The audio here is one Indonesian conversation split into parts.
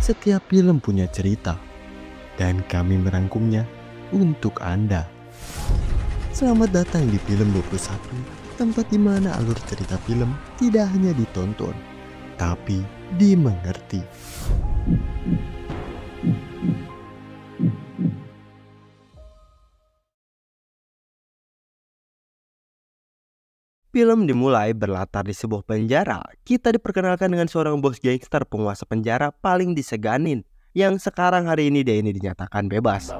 Setiap film punya cerita, dan kami merangkumnya untuk Anda. Selamat datang di Film 21, tempat di mana alur cerita film tidak hanya ditonton, tapi dimengerti. Film dimulai berlatar di sebuah penjara. Kita diperkenalkan dengan seorang bos gangster penguasa penjara paling diseganin, yang sekarang hari ini dia ini dinyatakan bebas.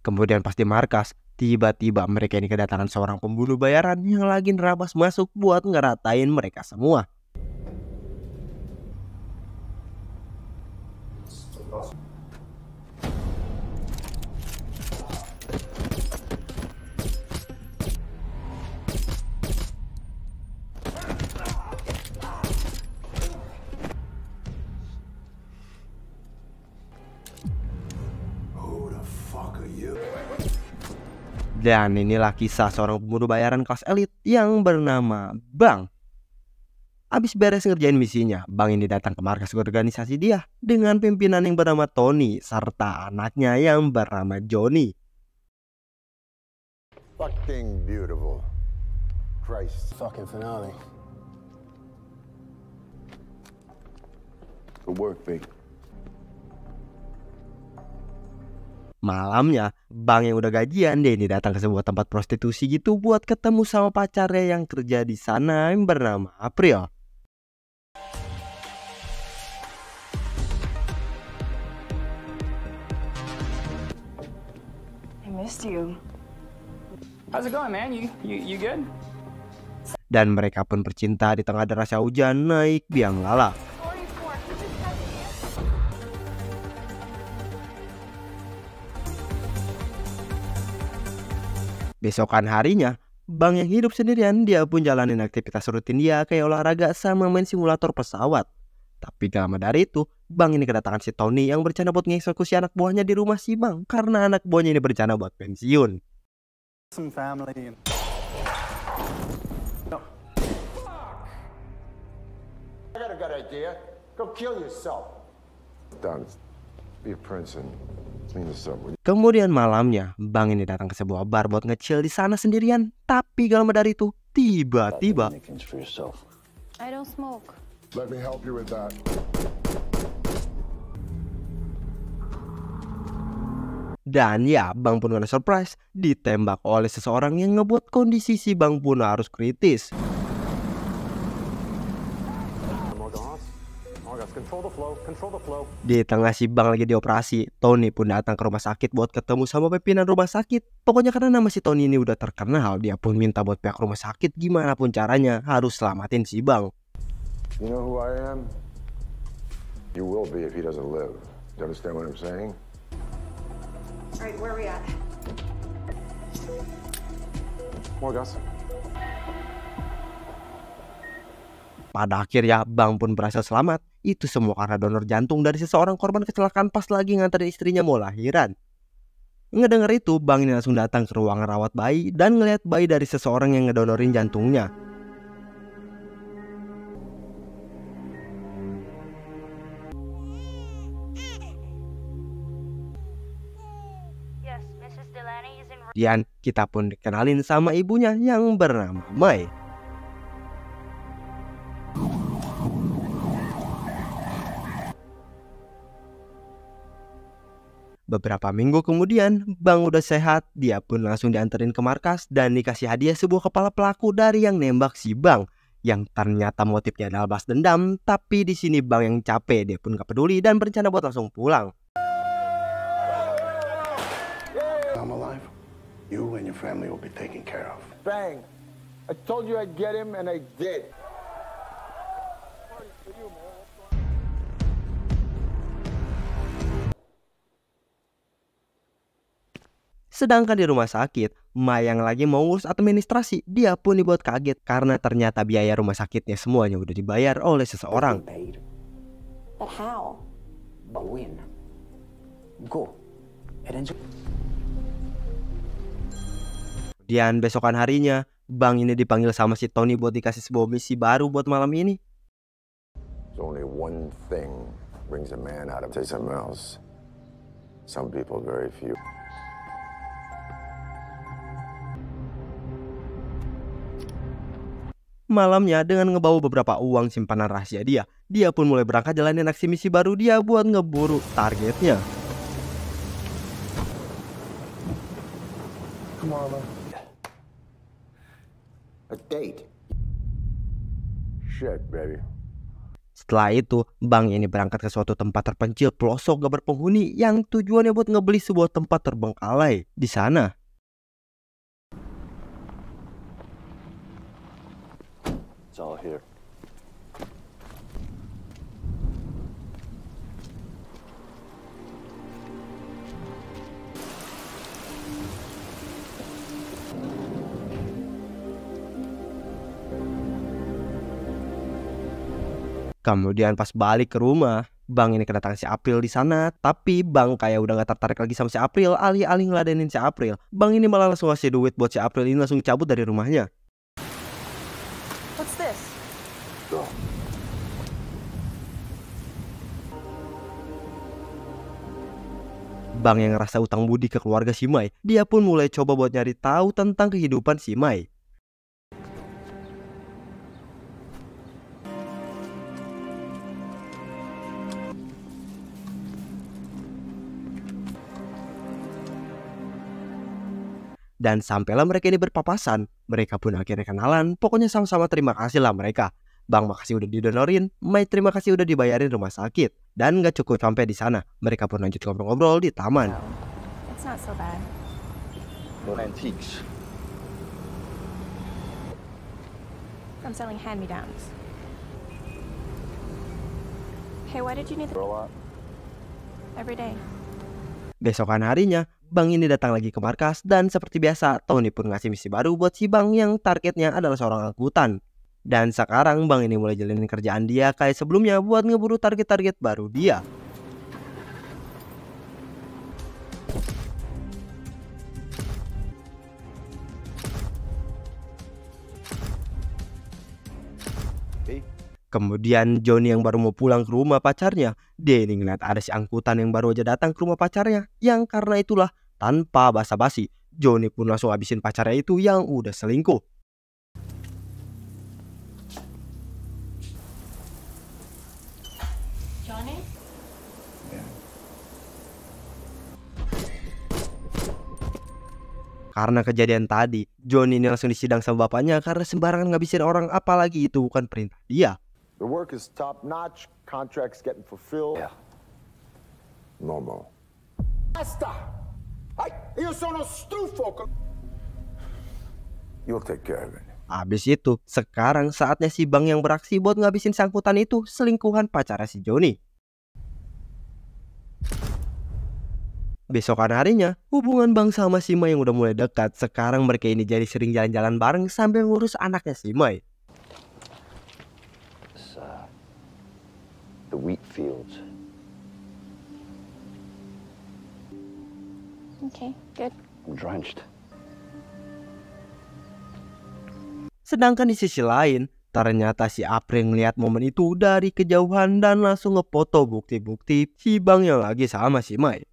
Kemudian pas di markas, tiba-tiba mereka ini kedatangan seorang pembunuh bayaran yang lagi nerabas masuk buat ngeratain mereka semua. Dan inilah kisah seorang pembunuh bayaran kelas elit yang bernama Bang. Abis beres ngerjain misinya, Bang ini datang ke markas organisasi dia dengan pimpinan yang bernama Tony serta anaknya yang bernama Johnny. Fucking beautiful. Christ. Fucking finale. Good work, Big. Malamnya, Bang yang udah gajian dia ini datang ke sebuah tempat prostitusi gitu buat ketemu sama pacarnya yang kerja di sana yang bernama April. I missed you. How's it going, man? You good? Dan mereka pun bercinta di tengah derasnya hujan naik biang lala. Besokan harinya, Bang yang hidup sendirian dia pun jalanin aktivitas rutin dia kayak olahraga sama main simulator pesawat. Tapi gak lama dari itu, Bang ini kedatangan si Tony yang berencana buat mengeksekusi anak buahnya di rumah si Bang karena anak buahnya ini berencana buat pensiun. Some family. No. I got a good idea. Go kill yourself. Done. Be a prince and clean this up. Kemudian malamnya, Bang ini datang ke sebuah bar buat nge-chill di sana sendirian. Tapi gak lama dari itu, tiba-tiba I don't smoke. Let me help you with that. dan ya, Bang pun kena surprise ditembak oleh seseorang yang ngebuat kondisi si Bang pun harus kritis. Di tengah si Bang lagi dioperasi, Tony pun datang ke rumah sakit buat ketemu sama pimpinan rumah sakit. Pokoknya karena nama si Tony ini udah terkenal, dia pun minta buat pihak rumah sakit gimana pun caranya harus selamatin si Bang. You know who I am? You will be if he doesn't live. Do you understand what I'm saying? Alright, where are we at? More gas. Pada akhirnya Bang pun berhasil selamat. Itu semua karena donor jantung dari seseorang korban kecelakaan pas lagi nganterin istrinya mau lahiran. Ngedenger itu, Bang ini langsung datang ke ruangan rawat bayi dan ngeliat bayi dari seseorang yang ngedonorin jantungnya. Dan kita pun dikenalin sama ibunya yang bernama Mai. Beberapa minggu kemudian, Bang udah sehat, dia pun langsung dianterin ke markas dan dikasih hadiah sebuah kepala pelaku dari yang nembak si Bang, yang ternyata motifnya adalah balas dendam. Tapi di sini Bang yang capek, dia pun gak peduli dan berencana buat langsung pulang. I'm alive. You and your family will be taken care of. Bang! I told you I'd get him, and I did. Sedangkan di rumah sakit, Ma yang lagi mau ngurus administrasi, dia pun dibuat kaget karena ternyata biaya rumah sakitnya semuanya udah dibayar oleh seseorang. But how? But win. Go. And enjoy. Kemudian besokan harinya, Bang ini dipanggil sama si Tony buat dikasih sebuah misi baru buat malam ini. There's only one thing brings a man out of something else. Some people, very few. Malamnya dengan ngebawa beberapa uang simpanan rahasia dia pun mulai berangkat jalanin aksi misi baru dia buat ngeburu targetnya. Come on, man. A date. Shit, baby. Setelah itu, Bang ini berangkat ke suatu tempat terpencil pelosok gak berpenghuni yang tujuannya buat ngebeli sebuah tempat terbengkalai di sana. It's all here. Kemudian pas balik ke rumah, Bang ini kedatangan si April di sana. Tapi Bang kayak udah gak tertarik lagi sama si April. Alih-alih ngeladenin si April, Bang ini malah langsung ngasih duit buat si April ini langsung cabut dari rumahnya. What's this? Go. Bang yang ngerasa utang budi ke keluarga si Mai, dia pun mulai coba buat nyari tahu tentang kehidupan si Mai. Dan sampailah mereka ini berpapasan. Mereka pun akhirnya kenalan. Pokoknya sama-sama terima kasih lah mereka. Bang makasih udah didonorin, Mai terima kasih udah dibayarin rumah sakit. Dan gak cukup sampai di sana, mereka pun lanjut ngobrol-ngobrol di taman. It's not so bad. Antiques. I'm selling hand-me-downs. Hey, why did you need the... Every day. Besokan harinya, Bang ini datang lagi ke markas dan seperti biasa, Tony pun ngasih misi baru buat si Bang yang targetnya adalah seorang angkutan. Dan sekarang Bang ini mulai jalanin kerjaan dia kayak sebelumnya buat ngeburu target-target baru dia. Kemudian Johnny yang baru mau pulang ke rumah pacarnya, dia ini ngeliat ada si angkutan yang baru aja datang ke rumah pacarnya. Yang karena itulah tanpa basa-basi, Johnny pun langsung habisin pacarnya itu yang udah selingkuh. Johnny? Karena kejadian tadi, Johnny ini langsung disidang sama bapaknya karena sembarangan ngabisin orang, apalagi itu bukan perintah dia. The work is top-notch. Contracts getting fulfilled. Yeah. Normal. Basta! Io sono stufo! You'll take care of it. Abis itu, sekarang saatnya si Bang yang beraksi buat ngabisin sangkutan itu selingkuhan pacarnya si Johnny. Besokan harinya, hubungan Bang sama si Mai yang udah mulai dekat. Sekarang mereka ini jadi sering jalan-jalan bareng sambil ngurus anaknya si Mai. The wheat fields. Okay, good. I'm drenched. Sedangkan di sisi lain, ternyata si April ngeliat momen itu dari kejauhan dan langsung ngefoto bukti-bukti si Bang yang lagi sama si Mai.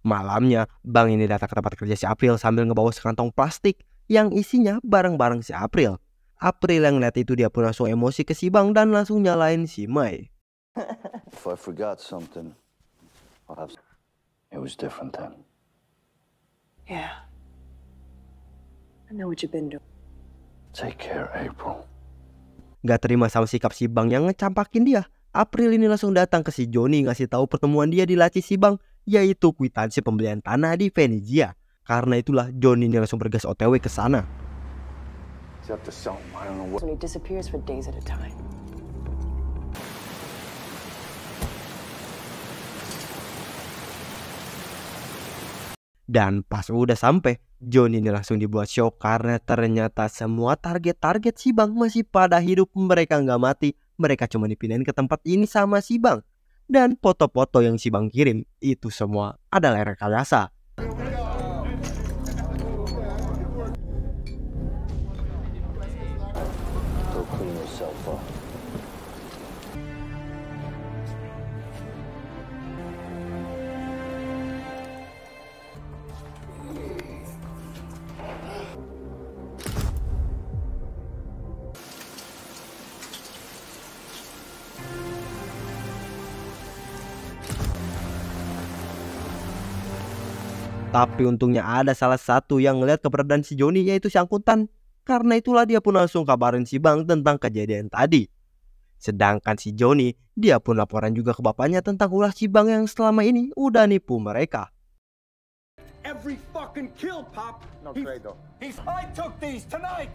Malamnya, Bang ini datang ke tempat kerja si April sambil ngebawa sekantong plastik yang isinya barang-barang si April. April yang ngeliat itu dia pun langsung emosi ke si Bang dan langsung nyalain si Mai. If I forgot something, I'll have... It was different then. Yeah. I know what you've been doing. Take care, April. Gak terima sama sikap si Bang yang ngecampakin dia, April ini langsung datang ke si Johnny ngasih tahu pertemuan dia di laci si Bang, yaitu kwitansi pembelian tanah di Venezia. Karena itulah Johnny ini langsung bergas OTW ke sana. He's up to something. I don't know what. When he disappears for days at a time. Dan pas udah sampai, Johnny ini langsung dibuat shock karena ternyata semua target-target si Bang masih pada hidup. Mereka nggak mati, mereka cuma dipindahin ke tempat ini sama si Bang. Dan foto-foto yang si Bang kirim itu semua adalah rekayasa. Go clean yourself up. Tapi untungnya ada salah satu yang ngeliat keberadaan si Johnny, yaitu si angkutan. Karena itulah dia pun langsung kabarin si Bang tentang kejadian tadi. Sedangkan si Johnny, dia pun laporan juga ke bapaknya tentang ulah si Bang yang selama ini udah nipu mereka. Every fucking kill, Pop. No trade though. I took these tonight.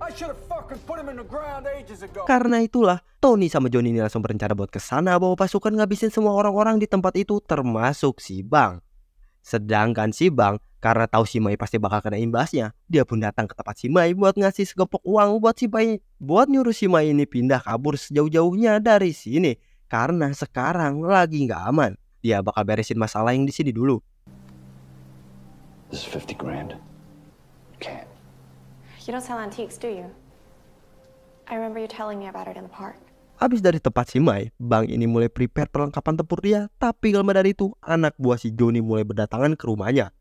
I should have fucking put him in the ground ages ago. Karena itulah Tony sama Johnny ini langsung berencana buat kesana bawa pasukan ngabisin semua orang-orang di tempat itu termasuk si Bang. Sedangkan si Bang karena tahu si Mai pasti bakal kena imbasnya, dia pun datang ke tempat si Mai buat ngasih segepok uang buat si Mai, buat nyuruh si Mai ini pindah kabur sejauh-jauhnya dari sini karena sekarang lagi nggak aman. Dia bakal beresin masalah yang di sini dulu. This is 50 grand. Can't. You don't sell antiques, do you? I remember you telling me about it in the park. Habis dari tempat si Mai, Bang ini mulai prepare perlengkapan tempur dia. Tapi gak lama dari itu, anak buah si Johnny mulai berdatangan ke rumahnya.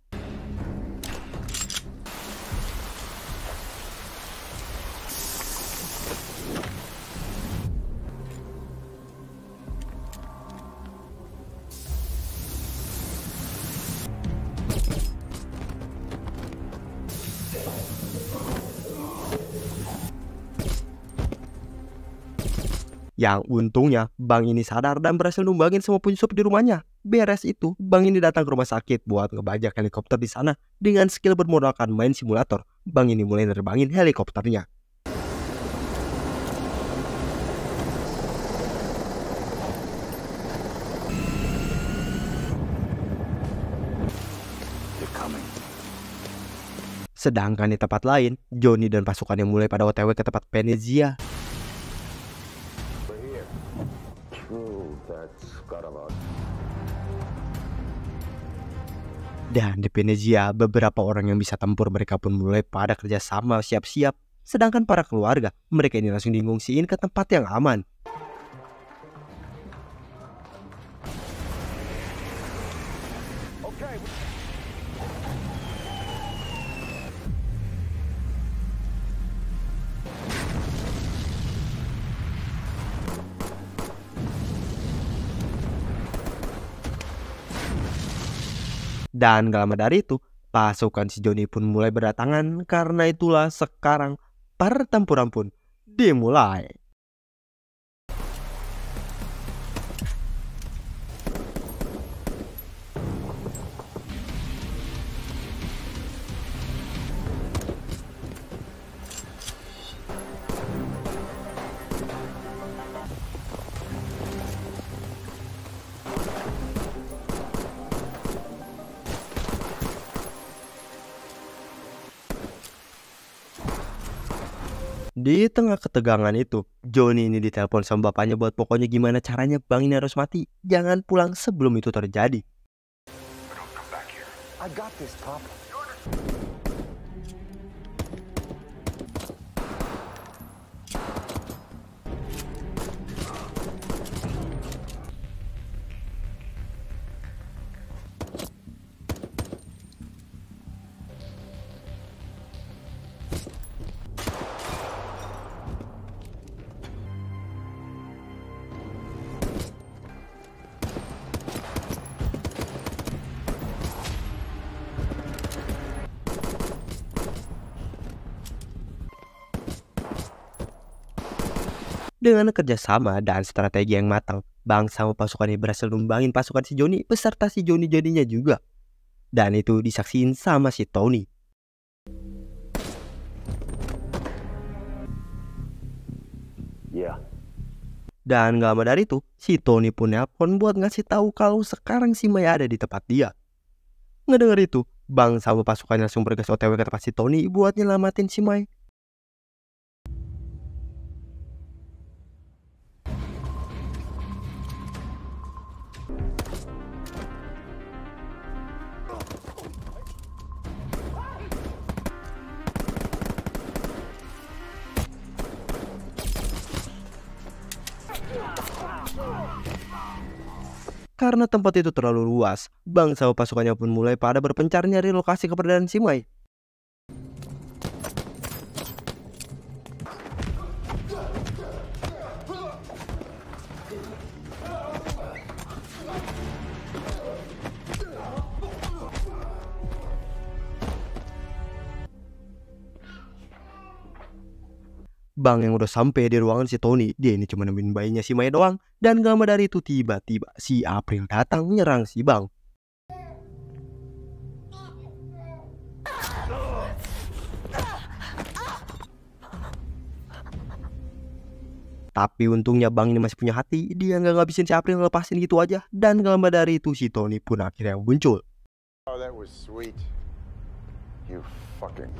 Yang untungnya Bang ini sadar dan berhasil numbangin semua penyusup di rumahnya. Beres itu, Bang ini datang ke rumah sakit buat ngebajak helikopter di sana. Dengan skill bermodalkan main simulator, Bang ini mulai nerbangin helikopternya. Sedangkan di tempat lain, Johnny dan pasukannya mulai pada OTW ke tempat Venezia. Dan di Venezia, beberapa orang yang bisa tempur mereka pun mulai pada kerjasama siap-siap. Sedangkan para keluarga, mereka ini langsung diungsiin ke tempat yang aman. Dan gak lama dari itu, pasukan si Johnny pun mulai berdatangan. Karena itulah sekarang pertempuran pun dimulai. Di tengah ketegangan itu, Johnny ini ditelepon sama bapaknya buat pokoknya gimana caranya Bang ini harus mati. Jangan pulang sebelum itu terjadi. I got this, Pop. Dengan kerjasama dan strategi yang matang, Bang sama pasukannya berhasil numbangin pasukan si Johnny beserta si Johnny jadinya juga. Dan itu disaksiin sama si Tony. Yeah. Dan gak lama dari itu, si Tony pun nelpon buat ngasih tahu kalau sekarang si Mai ada di tempat dia. Ngedenger itu, Bang sama pasukannya langsung bergegas OTW ke tempat si Tony buat nyelamatin si Mai. Karena tempat itu terlalu luas, Bang sama pasukannya pun mulai pada berpencar nyari lokasi keberadaan si Mai. Bang yang udah sampai di ruangan si Tony, dia ini cuma nemuin bayinya si Mai doang. Dan gak lama dari itu tiba-tiba si April datang menyerang si Bang. Tapi untungnya Bang ini masih punya hati, dia gak ngabisin si April ngelepasin gitu aja. Dan gak lama dari itu si Tony pun akhirnya muncul. Oh, that was sweet. You fucking...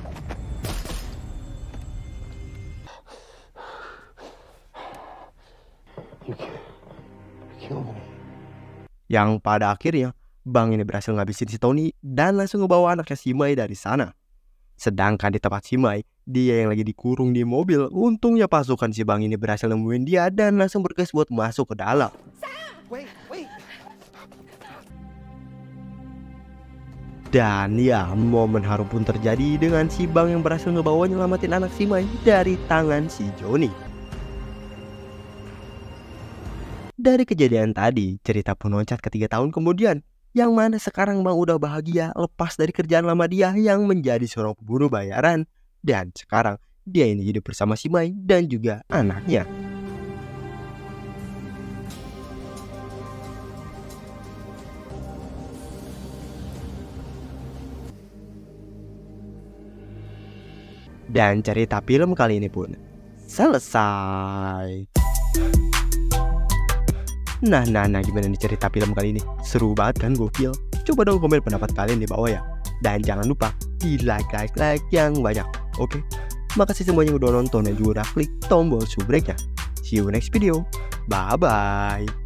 You killed me. Yang pada akhirnya Bang ini berhasil ngabisin si Tony dan langsung ngebawa anaknya si Mai dari sana. Sedangkan di tempat si Mai, dia yang lagi dikurung di mobil. Untungnya pasukan si Bang ini berhasil nemuin dia dan langsung bergegas buat masuk ke dalam. Dan ya, momen harum pun terjadi dengan si Bang yang berhasil ngebawa nyelamatin anak si Mai dari tangan si Johnny. Dari kejadian tadi, cerita pun loncat ke 3 tahun kemudian, yang mana sekarang Bang udah bahagia lepas dari kerjaan lama dia yang menjadi seorang pembunuh bayaran. Dan sekarang dia ini hidup bersama si Mai dan juga anaknya. Dan cerita film kali ini pun selesai. Nah, gimana nih cerita film kali ini? Seru banget kan, gokil? Coba dong komen pendapat kalian di bawah ya. Dan jangan lupa di like yang banyak. Oke? Makasih semuanya yang udah nonton dan juga udah klik tombol subscribe-nya. See you next video. Bye-bye.